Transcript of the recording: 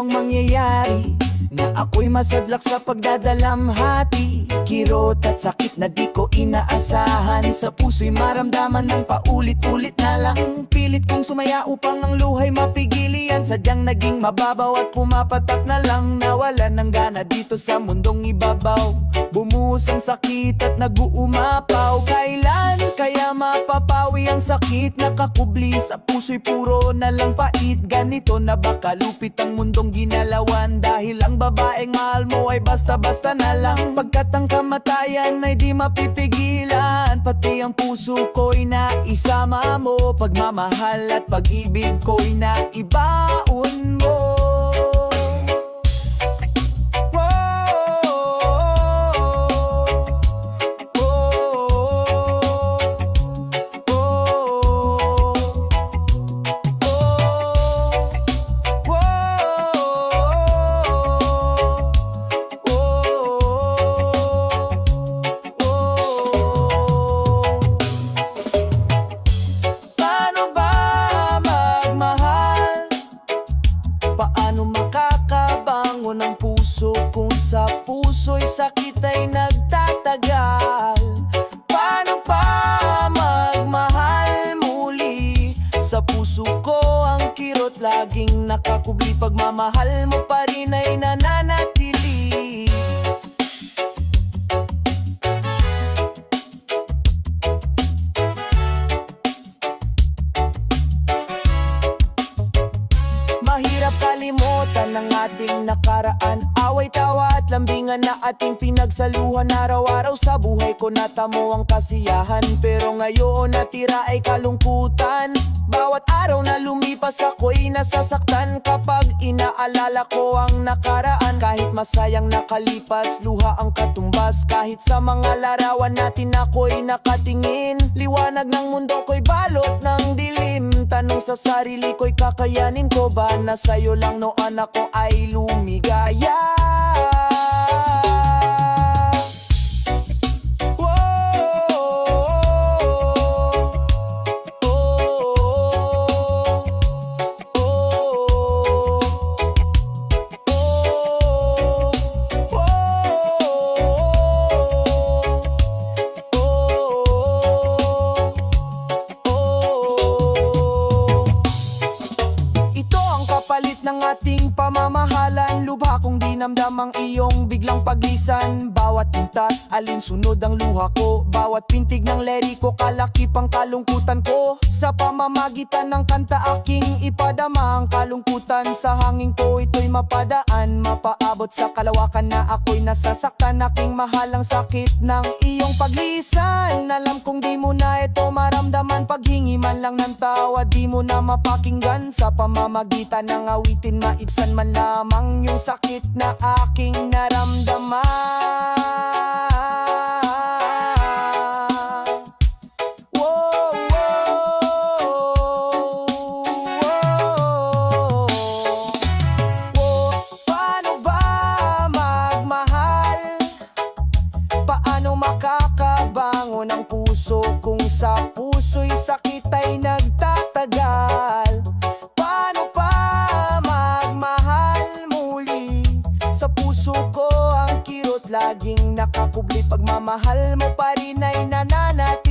ang mangyayari na ako'y masadlak sa pagdadalamhati. Kirot at sakit na di ko inaasahan, sa puso'y maramdaman ng paulit-ulit na lang. Pilit kong sumaya upang ang luhay mapigilian, sadyang naging mababaw at pumapatak na lang. Nawalan ng gana dito sa mundong ibabaw, bumuhos ang sakit at nag-uumapaw. Kailan kaya mapapawi ang sakit? Nakakubli sa puso'y puro na lang pait. Ganito na ba kalupit ang mundong ginalawan, dahil ang babaeng mahal mo ay basta-basta na lang. Pagkat ang kamatayan ay di mapipigilan, pati ang puso ko'y naisama mo. Pagmamahal at pag-ibig ko'y naibaon mo. Paano makakabangon ang puso kung sa puso'y sakit ay nagtatagal? Paano pa magmahal muli? Sa puso ko ang kirot laging nakakubli, pagmamahal mo pa rin ay nananatili. Mahirap kalimutan ang ating nakaraan, away, tawa at lambingan na ating pinagsaluhan. Araw-araw sa buhay ko natamo ang kasiyahan, pero ngayon natira ay kalungkutan. Bawat araw na lumipas ako'y nasasaktan, kapag inaalala ko ang nakaraan. Kahit masayang nakalipas, luha ang katumbas. Kahit sa mga larawan natin ako'y nakatingin, liwanag ng mundo ko'y balot ng dilim. Tanong sa sarili ko'y kakayanin ko ba na sa'yo lang noon ako ay lumigaya? Ng ating pamamahalan, lubha kong dinamdam ang iyong biglang paglisan. Bawat tinta, alinsunod ang luha ko, bawat pintig ng liriko, kalakip ang kalungkutan ko. Sa pamamagitan ng kanta aking ipadama ang kalungkutan, sa hangin ko ito'y mapadaan, mapaabot sa kalawakan na ako'y nasasaktan. Aking mahal ang sakit ng iyong paglisan, alam kong di mo na ito maramdaman. Paghingi man lang ng tawa, di mo na mapakinggan. Sa pamamagitan ng awitin, maibsan man lamang yung sakit na aking naramdaman. Whoa, whoa, whoa. Whoa. Paano ba magmahal? Paano makakabangon ang puso kung sa puso'y sakit ay nagtatagal? Paano pa magmahal muli? Sa puso ko ang kirot laging nakakubli, pagmamahal mo pa rin ay nananatili.